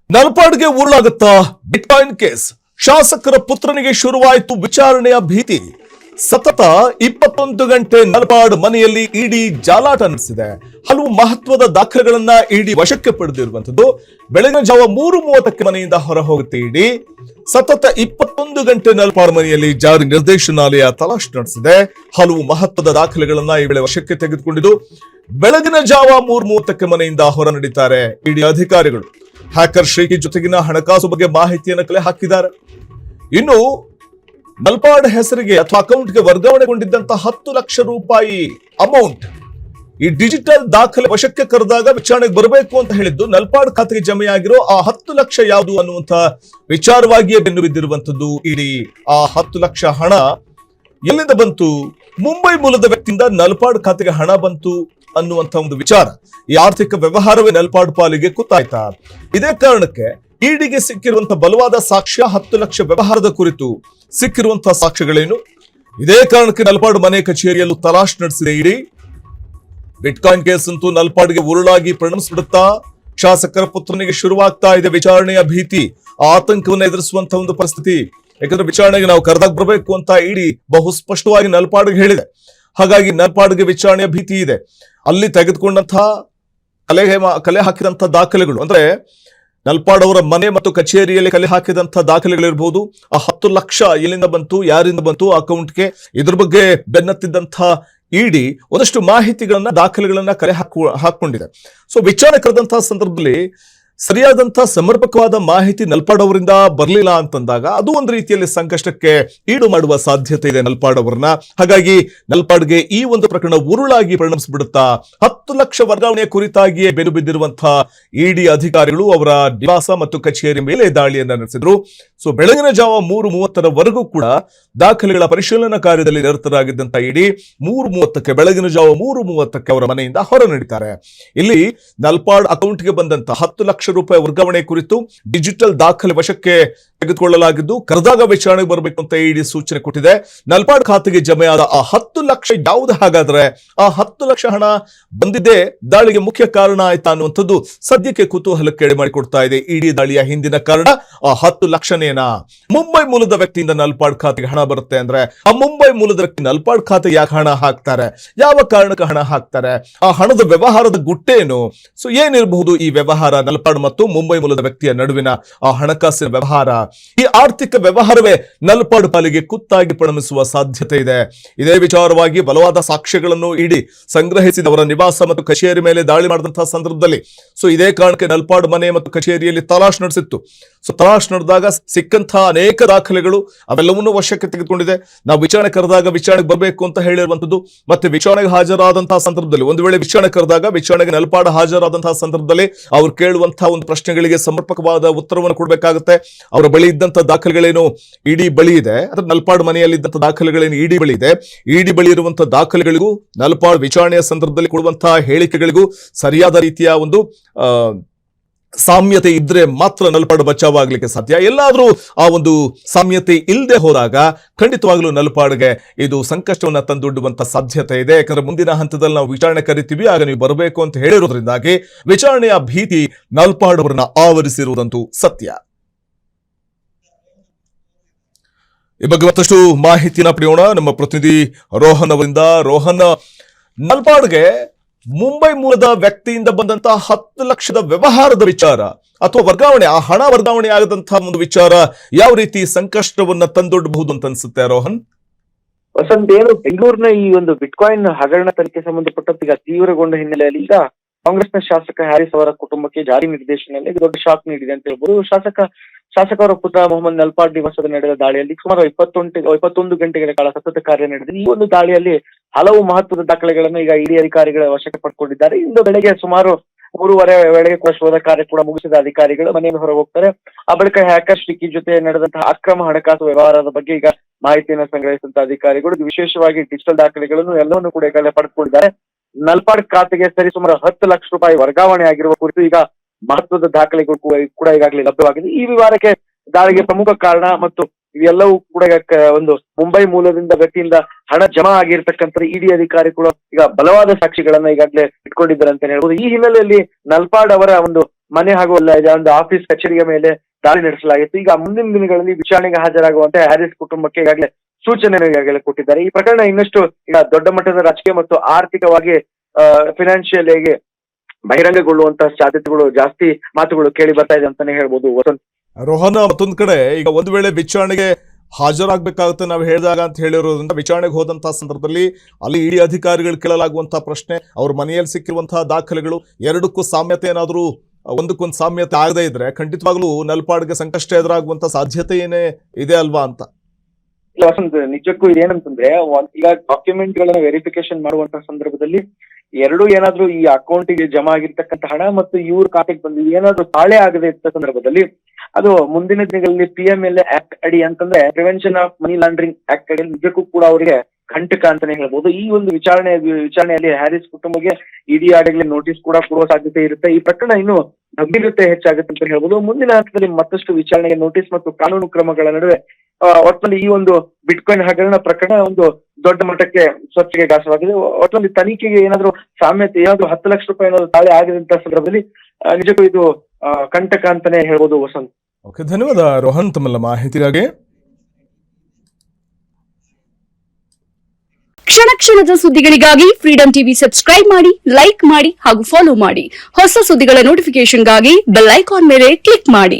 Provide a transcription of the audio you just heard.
ನಲ್ಪಾಡ್ಗೆ ಉರುಳಾಗುತ್ತಾ bitcoin case. ಶಾಸಕರ ಪುತ್ರನಿಗೆ ಶುರುವಾಯಿತು ವಿಚಾರಣೆಯ ಭೀತಿ. ಸತತ 21 ಗಂಟೆ ನಲ್ಪಾಡ್ ಮನೆಯಲ್ಲಿ ಇಡಿ ಜಾಲಾಟ ನಡೆಸಿದೆ. ಹಲವು ಮಹತ್ವದ ದಾಖಲೆಗಳನ್ನ ಇಡಿ ವಶಕ್ಕೆ ಪಡೆದಿರುವಂತದ್ದು. ಬೆಳಗಿನ ಜಾವ 3:30ಕ್ಕೆ ಮನೆಯಿಂದ ಹೊರ ಹೋಗುತ್ತೆ ಇಡಿ. ಸತತ 21 ಗಂಟೆ ನಲ್ಪಾಡ್ ಮನೆಯಲ್ಲಿ ಜಾರಿ ನಿರ್ದೇಶನಾಲಯ ತಲಾಶ್ ನಡೆಸಿದೆ. ಹಲವು ಮಹತ್ವದ ದಾಖಲೆಗಳನ್ನ ಈ ವೇಳೆ ವಶಕ್ಕೆ ತೆಗೆದುಕೊಂಡಿದ್ದು ಬೆಳಗಿನ ಜಾವ 3:30ಕ್ಕೆ ಮನೆಯಿಂದ ಹೊರ ನಡೀತಾರೆ ಇಡಿ ಅಧಿಕಾರಿಗಳು. ಹ್ಯಾಕರ್ ಶ್ರೀಕಿ ಜೊತೆಗಿನ ಹಣಕಾಸು ಬಗ್ಗೆ ಮಾಹಿತಿಯನ್ನು ಕಲೆ ಹಾಕಿದ್ದಾರೆ. ಇನ್ನು ನಲ್ಪಾಡ್ ಹೆಸರಿಗೆ ಅಥವಾ ಅಕೌಂಟ್ಗೆ ವರ್ಗಾವಣೆಗೊಂಡಿದ್ದಂತಹ 10 ಲಕ್ಷ ರೂಪಾಯಿ ಅಮೌಂಟ್ ಈ ಡಿಜಿಟಲ್ ದಾಖಲೆ ವಶಕ್ಕೆ ಕರೆದಾಗ ವಿಚಾರಣೆಗೆ ಬರಬೇಕು ಅಂತ ಹೇಳಿದ್ದು ನಲ್ಪಾಡ್ ಖಾತೆಗೆ ಜಮೆಯಾಗಿರೋ ಆ 10 ಲಕ್ಷ ಯಾವುದು ಅನ್ನುವಂತ ವಿಚಾರವಾಗಿಯೇ ಬೆನ್ನು ಬಿದ್ದಿರುವಂತದ್ದು. ಇಡೀ ಆ 10 ಲಕ್ಷ ಹಣ ಎಲ್ಲಿಂದ ಬಂತು, ಮುಂಬೈ ಮೂಲದ ವ್ಯಕ್ತಿಯಿಂದ ನಲ್ಪಾಡ್ ಖಾತೆಗೆ ಹಣ ಬಂತು ಅನ್ನುವಂತ ಒಂದು ವಿಚಾರ, ಈ ಆರ್ಥಿಕ ವ್ಯವಹಾರವೇ ನಲ್ಪಾಡ್ ಪಾಲಿಗೆ ಗೊತ್ತಾಯ್ತಾ? ಇದೇ ಕಾರಣಕ್ಕೆ ಇಡಿಗೆ ಸಿಕ್ಕಿರುವಂತಹ ಬಲವಾದ ಸಾಕ್ಷ್ಯ 10 ಲಕ್ಷ ವ್ಯವಹಾರದ ಕುರಿತು ಸಿಕ್ಕಿರುವಂತಹ ಸಾಕ್ಷ್ಯಗಳೇನು? ಇದೇ ಕಾರಣಕ್ಕೆ ನಲ್ಪಾಡ್ ಮನೆ ಕಚೇರಿಯಲ್ಲೂ ತಲಾಶ್ ನಡೆಸಿದೆ ಇಡಿ. ಬಿಟ್ಕಾಯಿನ್ ಕೇಸ್ ಅಂತೂ ನಲ್ಪಾಡ್ಗೆ ಉರುಳಾಗಿ ಪರಿಣಮಿಸಿಬಿಡುತ್ತಾ? ಶಾಸಕರ ಪುತ್ರನಿಗೆ ಶುರುವಾಗ್ತಾ ಇದೆ ವಿಚಾರಣೆಯ ಭೀತಿ, ಆತಂಕವನ್ನು ಎದುರಿಸುವಂತಹ ಒಂದು ಪರಿಸ್ಥಿತಿ. ಯಾಕಂದ್ರೆ ವಿಚಾರಣೆಗೆ ನಾವು ಕರೆದಾಗ ಬರಬೇಕು ಅಂತ ಇಡಿ ಬಹು ಸ್ಪಷ್ಟವಾಗಿ ನಲ್ಪಾಡ್ಗೆ ಹೇಳಿದೆ. ಹಾಗಾಗಿ ನಲ್ಪಾಡ್ಗೆ ವಿಚಾರಣೆಯ ಭೀತಿ ಇದೆ. ಅಲ್ಲಿ ತೆಗೆದುಕೊಂಡಂತಹ ಕಲೆ ಹಾಕಿದಂತಹ ದಾಖಲೆಗಳು, ಅಂದ್ರೆ ನಲ್ಪಾಡ್ ಅವರ ಮನೆ ಮತ್ತು ಕಚೇರಿಯಲ್ಲಿ ಕಲೆ ಹಾಕಿದಂತಹ ದಾಖಲೆಗಳಿರಬಹುದು. ಆ 10 ಲಕ್ಷ ಎಲ್ಲಿಂದ ಬಂತು, ಯಾರಿಂದ ಬಂತು ಅಕೌಂಟ್ಗೆ, ಇದ್ರ ಬಗ್ಗೆ ಬೆನ್ನತ್ತಿದ್ದಂತಹ ಇಡಿ ಒಂದಷ್ಟು ಮಾಹಿತಿಗಳನ್ನ, ದಾಖಲೆಗಳನ್ನ ಕಲೆ ಹಾಕೊಂಡಿದೆ. ಸೊ ವಿಚಾರಣೆ ಕರೆದಂತಹ ಸಂದರ್ಭದಲ್ಲಿ ಸರಿಯಾದಂತಹ ಸಮರ್ಪಕವಾದ ಮಾಹಿತಿ ನಲ್ಪಾಡ್ ಅವರಿಂದ ಬರಲಿಲ್ಲ ಅಂತಂದಾಗ ಅದು ಒಂದು ರೀತಿಯಲ್ಲಿ ಸಂಕಷ್ಟಕ್ಕೆ ಈಡು ಮಾಡುವ ಸಾಧ್ಯತೆ ಇದೆ ನಲ್ಪಾಡ್ ಅವರನ್ನ. ಹಾಗಾಗಿ ನಲ್ಪಾಡ್ಗೆ ಈ ಒಂದು ಪ್ರಕರಣ ಉರುಳಾಗಿ ಪರಿಣಮಿಸಿಬಿಡುತ್ತಾ? 10 ಲಕ್ಷ ವರ್ಗಾವಣೆಯ ಕುರಿತಾಗಿಯೇ ಬೆನ್ನು ಬಿದ್ದಿರುವಂತಹ ಇಡಿ ಅಧಿಕಾರಿಗಳು ಅವರ ನಿವಾಸ ಮತ್ತು ಕಚೇರಿ ಮೇಲೆ ದಾಳಿಯನ್ನ ನಡೆಸಿದ್ರು. ಸೊ ಬೆಳಗಿನ ಜಾವ 3:30ರವರೆಗೂ ಕೂಡ ದಾಖಲೆಗಳ ಪರಿಶೀಲನಾ ಕಾರ್ಯದಲ್ಲಿ ನಿರತರಾಗಿದ್ದಂತ ಇಡಿ 3:30ಕ್ಕೆ ಬೆಳಗಿನ ಜಾವ 3:30ಕ್ಕೆ ಅವರ ಮನೆಯಿಂದ ಹೊರ ನಡೀತಾರೆ. ಇಲ್ಲಿ ನಲ್ಪಾಡ್ ಅಕೌಂಟ್ಗೆ ಬಂದಂತ 10 ಲಕ್ಷ ರೂಪಾಯಿ ವರ್ಗಾವಣೆ ಕುರಿತು ಡಿಜಿಟಲ್ ದಾಖಲೆ ವಶಕ್ಕೆ ತೆಗೆದುಕೊಳ್ಳಲಾಗಿದ್ದು ಕರೆದಾಗ ವಿಚಾರಣೆಗೆ ಬರಬೇಕು ಅಂತ ಇಡಿ ಸೂಚನೆ ಕೊಟ್ಟಿದೆ. ನಲ್ಪಾಡ್ ಖಾತೆಗೆ ಜಮೆಯಾದ ಆ 10 ಲಕ್ಷ ಯಾವುದು? ಹಾಗಾದ್ರೆ ಆ 10 ಲಕ್ಷ ಹಣ ಬಂದಿದ್ದೇ ದಾಳಿಗೆ ಮುಖ್ಯ ಕಾರಣ ಆಯ್ತಾ ಅನ್ನುವಂಥದ್ದು ಸದ್ಯಕ್ಕೆ ಕುತೂಹಲಕ್ಕೆ ಎಡೆ ಮಾಡಿಕೊಡ್ತಾ ಇದೆ. ಇಡಿ ದಾಳಿಯ ಹಿಂದಿನ ಕಾರಣ ಆ 10 ಲಕ್ಷನೇನಾ? ಮುಂಬೈ ಮೂಲದ ವ್ಯಕ್ತಿಯಿಂದ ನಲ್ಪಾಡ್ ಖಾತೆಗೆ ಹಣ ಬರುತ್ತೆ ಅಂದ್ರೆ ಆ ಮುಂಬೈ ಮೂಲದ ವ್ಯಕ್ತಿ ನಲ್ಪಾಡ್ ಖಾತೆಗೆ ಯಾಕೆ ಹಣ ಹಾಕ್ತಾರೆ? ಯಾವ ಕಾರಣಕ್ಕೆ ಹಣ ಹಾಕ್ತಾರೆ? ಆ ಹಣದ ವ್ಯವಹಾರದ ಗುಟ್ಟೇನು? ಸೊ ಏನಿರಬಹುದು ಈ ವ್ಯವಹಾರ? ನಲ್ಪಾಡ್ ಮತ್ತು ಮುಂಬೈ ಮೂಲದ ವ್ಯಕ್ತಿಯ ನಡುವಿನ ಆ ಹಣಕಾಸಿನ ವ್ಯವಹಾರ, ಈ ಆರ್ಥಿಕ ವ್ಯವಹಾರವೇ ನಲ್ಪಾಡ್ ಪಾಲಿಗೆ ಕುತ್ತಾಗಿ ಪರಿಣಮಿಸುವ ಸಾಧ್ಯತೆ ಇದೆ. ಇದೇ ವಿಚಾರವಾಗಿ ಬಲವಾದ ಸಾಕ್ಷ್ಯಗಳನ್ನು ಇಡಿ ಸಂಗ್ರಹಿಸಿದವರ ನಿವಾಸ ಮತ್ತು ಕಚೇರಿ ಮೇಲೆ ದಾಳಿ ಮಾಡಿದಂತಹ ಸಂದರ್ಭದಲ್ಲಿ ಸೊ ಇದೇ ಕಾರಣಕ್ಕೆ ನಲ್ಪಾಡ್ ಮನೆ ಮತ್ತು ಕಚೇರಿಯಲ್ಲಿ ತಲಾಶ್ ನಡೆಸಿತ್ತು. ಸೊ ತಲಾಶ್ ನಡೆದಾಗ ಸಿಕ್ಕಂತಹ ಅನೇಕ ದಾಖಲೆಗಳು ಅವೆಲ್ಲವನ್ನೂ ವಶಕ್ಕೆ ತೆಗೆದುಕೊಂಡಿದೆ. ನಾವು ವಿಚಾರಣೆ ಕರೆದಾಗ ವಿಚಾರಣೆಗೆ ಬರಬೇಕು ಅಂತ ಹೇಳಿರುವಂತದ್ದು. ಮತ್ತೆ ವಿಚಾರಣೆಗೆ ಹಾಜರಾದಂತಹ ಸಂದರ್ಭದಲ್ಲಿ, ಒಂದು ವೇಳೆ ವಿಚಾರಣೆ ಕರೆದಾಗ ವಿಚಾರಣೆಗೆ ನಲ್ಪಾಡ್ ಹಾಜರಾದಂತಹ ಸಂದರ್ಭದಲ್ಲಿ ಅವ್ರು ಕೇಳುವಂತಹ ಒಂದು ಪ್ರಶ್ನೆಗಳಿಗೆ ಸಮರ್ಪಕವಾದ ಉತ್ತರವನ್ನು ಕೊಡಬೇಕಾಗುತ್ತೆ. ಅವರ ಬಳಿ ಇದ್ದಂತಹ ದಾಖಲೆಗಳೇನು ಇಡಿ ಬಳಿ ಇದೆ, ಅಥವಾ ನಲ್ಪಾಡ್ ಮನೆಯಲ್ಲಿ ಇದ್ದಂತಹ ದಾಖಲೆಗಳೇನು ಇಡಿ ಬಳಿ ಇದೆ, ಇಡಿ ಬಳಿ ಇರುವಂತಹ ದಾಖಲೆಗಳಿಗೂ ನಲ್ಪಾಡ್ ವಿಚಾರಣೆಯ ಸಂದರ್ಭದಲ್ಲಿ ಕೊಡುವಂತಹ ಹೇಳಿಕೆಗಳಿಗೂ ಸರಿಯಾದ ರೀತಿಯ ಒಂದು ಸಾಮ್ಯತೆ ಇದ್ರೆ ಮಾತ್ರ ನಲ್ಪಾಡ್ ಬಚಾವಾಗಲಿಕ್ಕೆ ಸಾಧ್ಯ. ಎಲ್ಲಾದ್ರೂ ಆ ಒಂದು ಸಾಮ್ಯತೆ ಇಲ್ಲದೆ ಹೋದಾಗ ಖಂಡಿತವಾಗ್ಲೂ ನಲ್ಪಾಡ್ಗೆ ಇದು ಸಂಕಷ್ಟವನ್ನ ತಂದೊಡ್ಡುವಂತ ಸಾಧ್ಯತೆ ಇದೆ. ಯಾಕಂದ್ರೆ ಮುಂದಿನ ಹಂತದಲ್ಲಿ ನಾವು ವಿಚಾರಣೆ ಕರಿತೀವಿ, ಆಗ ನೀವು ಬರಬೇಕು ಅಂತ ಹೇಳಿರೋದ್ರಿಂದಾಗಿ ವಿಚಾರಣೆಯ ಭೀತಿ ನಲ್ಪಾಡ್ ಅವರನ್ನ ಆವರಿಸಿರುವುದಂತೂ ಸತ್ಯ. ಈ ಬಗ್ಗೆ ಮತ್ತಷ್ಟು ಮಾಹಿತಿನ ಪಡೆಯೋಣ ನಮ್ಮ ಪ್ರತಿನಿಧಿ ರೋಹನ್ ಅವರಿಂದ. ರೋಹನ್, ನಲ್ಪಾಡ್ಗೆ ಮುಂಬೈ ಮೂಲದ ವ್ಯಕ್ತಿಯಿಂದ ಬಂದಂತಹ 10 ಲಕ್ಷದ ವ್ಯವಹಾರದ ವಿಚಾರ ಅಥವಾ ವರ್ಗಾವಣೆ, ಆ ಹಣ ವರ್ಗಾವಣೆ ಆಗದಂತಹ ಒಂದು ವಿಚಾರ ಯಾವ ರೀತಿ ಸಂಕಷ್ಟವನ್ನ ತಂದೊಡ್ಡಬಹುದು ಅಂತ ಅನ್ಸುತ್ತೆ ರೋಹನ್? ವಸಂತ್, ಏನು ಬೆಂಗಳೂರಿನ ಈ ಒಂದು ಬಿಟ್ಕಾಯಿನ್ ಹಗರಣ ತನಿಖೆ ಸಂಬಂಧಪಟ್ಟಂತೆ ಈಗ ತೀವ್ರಗೊಂಡ ಹಿನ್ನೆಲೆಯಲ್ಲಿ ಈಗ ಕಾಂಗ್ರೆಸ್ನ ಶಾಸಕ ಹ್ಯಾರಿಸ್ ಅವರ ಕುಟುಂಬಕ್ಕೆ ಜಾರಿ ನಿರ್ದೇಶನದಲ್ಲಿ ದೊಡ್ಡ ಶಾಕ್ ನೀಡಿದೆ ಅಂತ ಹೇಳ್ಬೋದು. ಶಾಸಕರ ಪುತ್ರ ಮೊಹಮ್ಮದ್ ನಲ್ಪಾಡ್ ನಿವಾಸದ ನಡೆದ ದಾಳಿಯಲ್ಲಿ ಸುಮಾರು 21 ಗಂಟೆಗಳ ಕಾಲ ಸತತ ಕಾರ್ಯ ನಡೆದಿದೆ. ಈ ಒಂದು ದಾಳಿಯಲ್ಲಿ ಹಲವು ಮಹತ್ವದ ದಾಖಲೆಗಳನ್ನು ಈಗ ಇಡಿ ಅಧಿಕಾರಿಗಳ ವಶಕ್ಕೆ ಪಡ್ಕೊಂಡಿದ್ದಾರೆ. ಇಂದು ಬೆಳಗ್ಗೆ ಸುಮಾರು 3:30 ವೇಳೆಗೆ ಶೋಧ ಕಾರ್ಯ ಕೂಡ ಮುಗಿಸಿದ ಅಧಿಕಾರಿಗಳು ಮನೆಯಿಂದ ಹೊರಗೆ ಹೋಗ್ತಾರೆ. ಆ ಬಳಿಕ ಹ್ಯಾಕರ್ ಶ್ರೀಕಿ ಜೊತೆ ನಡೆದಂತಹ ಅಕ್ರಮ ಹಣಕಾಸು ವ್ಯವಹಾರದ ಬಗ್ಗೆ ಈಗ ಮಾಹಿತಿಯನ್ನು ಸಂಗ್ರಹಿಸಿದಂತಹ ಅಧಿಕಾರಿಗಳು ವಿಶೇಷವಾಗಿ ಡಿಜಿಟಲ್ ದಾಖಲೆಗಳನ್ನು ಎಲ್ಲವನ್ನೂ ಕೂಡ ಈಗಾಗಲೇ ಪಡೆದುಕೊಂಡಿದ್ದಾರೆ. ನಲ್ಪಾಡ್ ಖಾತೆಗೆ ಸರಿಸುಮಾರು 10 ಲಕ್ಷ ರೂಪಾಯಿ ವರ್ಗಾವಣೆ ಆಗಿರುವ ಕುರಿತು ಈಗ ಮಹತ್ವದ ದಾಖಲೆಗಳು ಕೂಡ ಈಗಾಗಲೇ ಲಭ್ಯವಾಗಿದೆ. ಈ ವಿವಾದಕ್ಕೆ ದಾಳಿಗೆ ಪ್ರಮುಖ ಕಾರಣ ಮತ್ತು ಇವೆಲ್ಲವೂ ಕೂಡ ಒಂದು ಮುಂಬೈ ಮೂಲದಿಂದ ವ್ಯಕ್ತಿಯಿಂದ ಹಣ ಜಮಾ ಆಗಿರ್ತಕ್ಕಂಥ ಇಡಿ ಅಧಿಕಾರಿಗಳು ಈಗ ಬಲವಾದ ಸಾಕ್ಷಿಗಳನ್ನ ಈಗಾಗಲೇ ಇಟ್ಕೊಂಡಿದ್ದಾರೆ ಅಂತ ಹೇಳ್ಬೋದು. ಈ ಹಿನ್ನೆಲೆಯಲ್ಲಿ ನಲ್ಪಾಡ್ ಅವರ ಒಂದು ಮನೆ ಹಾಗೂ ಒಂದು ಆಫೀಸ್ ಕಚೇರಿಯ ಮೇಲೆ ದಾಳಿ ನಡೆಸಲಾಗಿತ್ತು. ಈಗ ಮುಂದಿನ ದಿನಗಳಲ್ಲಿ ವಿಚಾರಣೆಗೆ ಹಾಜರಾಗುವಂತೆ ಹ್ಯಾರಿಸ್ ಕುಟುಂಬಕ್ಕೆ ಈಗಾಗಲೇ ಸೂಚನೆಯನ್ನು ಈಗಾಗಲೇ ಕೊಟ್ಟಿದ್ದಾರೆ. ಈ ಪ್ರಕರಣ ಇನ್ನಷ್ಟು ಈಗ ದೊಡ್ಡ ಮಟ್ಟದ ರಾಜಕೀಯ ಮತ್ತು ಆರ್ಥಿಕವಾಗಿ ಫಿನಾನ್ಷಿಯಲ್ ಆಗಿ ಬಹಿರಂಗಗೊಳ್ಳುವಂತಹ ಸಾಧ್ಯತೆಗಳು ಜಾಸ್ತಿ ಮಾತುಗಳು ಕೇಳಿ ಬರ್ತಾ ಇದೆ ಅಂತಾನೆ ಹೇಳ್ಬೋದು ವಸಂತ್. ರೋಹನ್, ಮತ್ತೊಂದ್ ಕಡೆ ಈಗ ಒಂದು ವೇಳೆ ವಿಚಾರಣೆಗೆ ಹಾಜರಾಗಬೇಕಾಗುತ್ತೆ ನಾವು ಹೇಳಿದಾಗ ಅಂತ ಹೇಳಿರೋದ್ರಿಂದ ವಿಚಾರಣೆಗೆ ಹೋದಂತಹ ಸಂದರ್ಭದಲ್ಲಿ ಅಲ್ಲಿ ಇಡಿ ಅಧಿಕಾರಿಗಳು ಕೇಳಲಾಗುವಂತಹ ಪ್ರಶ್ನೆ, ಅವ್ರ ಮನೆಯಲ್ಲಿ ಸಿಕ್ಕಿರುವಂತಹ ದಾಖಲೆಗಳು ಎರಡಕ್ಕೂ ಸಾಮ್ಯತೆ ಏನಾದರೂ ಒಂದಕ್ಕೊಂದು ಸಾಮ್ಯತೆ ಆಗದೇ ಇದ್ರೆ ಖಂಡಿತವಾಗ್ಲೂ ನಲ್ಪಾಡ್ಗೆ ಸಂಕಷ್ಟ ಎದುರಾಗುವಂತ ಸಾಧ್ಯತೆ ಏನೇ ಇದೆ ಅಲ್ವಾ ಅಂತ. ವಸಂತ್, ನಿಜಕ್ಕೂ ಇದೇನಂತಂದ್ರೆ ಈಗ ಡಾಕ್ಯುಮೆಂಟ್ ಗಳನ್ನ ವೆರಿಫಿಕೇಶನ್ ಮಾಡುವಂತಹ ಸಂದರ್ಭದಲ್ಲಿ ಎರಡು ಏನಾದ್ರೂ ಈ ಅಕೌಂಟಿಗೆ ಜಮಾ ಆಗಿರ್ತಕ್ಕಂಥ ಹಣ ಮತ್ತು ಇವ್ರ ಖಾತೆಗೆ ಬಂದು ಏನಾದ್ರೂ ತಾಳೆ ಆಗದೆ ಇದ್ದ ಸಂದರ್ಭದಲ್ಲಿ ಅದು ಮುಂದಿನ ದಿನಗಳಲ್ಲಿ PMLA ಆಕ್ಟ್ ಅಡಿ ಅಂತಂದ್ರೆ prevention of money laundering act ಅಡಿ ನಿಜಕ್ಕೂ ಕೂಡ ಅವರಿಗೆ ಕಂಟಕ ಅಂತಾನೆ ಹೇಳ್ಬೋದು. ಈ ಒಂದು ವಿಚಾರಣೆಯಲ್ಲಿ ಹ್ಯಾರಿಸ್ ಕುಟುಂಬಕ್ಕೆ ಇಡಿ ಆಡಳಿತ ನೋಟಿಸ್ ಕೂಡ ಕೊಡುವ ಸಾಧ್ಯತೆ ಇರುತ್ತೆ. ಈ ಪ್ರಕರಣ ಇನ್ನು ಗಂಭೀರತೆ ಹೆಚ್ಚಾಗುತ್ತೆ ಅಂತ ಹೇಳ್ಬೋದು. ಮುಂದಿನ ಹಂತದಲ್ಲಿ ಮತ್ತಷ್ಟು ವಿಚಾರಣೆಗೆ ನೋಟಿಸ್ ಮತ್ತು ಕಾನೂನು ಕ್ರಮಗಳ ನಡುವೆ ಒಟ್ಟಿನಲ್ಲಿ ಈ ಒಂದು ಬಿಟ್ಕಾಯಿನ್ ಹಗರಣ ಪ್ರಕರಣ ಒಂದು ದೊಡ್ಡ ಮಟ್ಟಕ್ಕೆ ಚರ್ಚೆಗೆ ಗ್ರಾಸವಾಗಿದೆ. ಒಟ್ಟಿನಲ್ಲಿ ತನಿಖೆಗೆ ಏನಾದ್ರು ಸಾಮ್ಯತೆ ಏನಾದ್ರು 10 ಲಕ್ಷ ರೂಪಾಯಿ ಏನಾದ್ರು ತಾಳೆ ಆಗಿದಂತ ಸಂದರ್ಭದಲ್ಲಿ ನಿಜಕ್ಕೂ ಇದು ಕಂಟಕ ಅಂತಾನೆ ಹೇಳ್ಬೋದು ವಸಂತ್. ಓಕೆ, ಧನ್ಯವಾದ ರೋಹನ್ ತಮ್ಮೆಲ್ಲ ಮಾಹಿತಿಗಾಗಿ. ಕ್ಷಣ ಕ್ಷಣದ ಸುದ್ದಿಗಳಿಗಾಗಿ ಫ್ರೀಡಂ ಟಿವಿ ಸಬ್ಸ್ಕ್ರೈಬ್ ಮಾಡಿ, ಲೈಕ್ ಮಾಡಿ ಹಾಗೂ ಫಾಲೋ ಮಾಡಿ. ಹೊಸ ಸುದ್ದಿಗಳ ನೋಟಿಫಿಕೇಶನ್ಗಾಗಿ ಬೆಲ್ ಐಕಾನ್ ಮೇಲೆ ಕ್ಲಿಕ್ ಮಾಡಿ.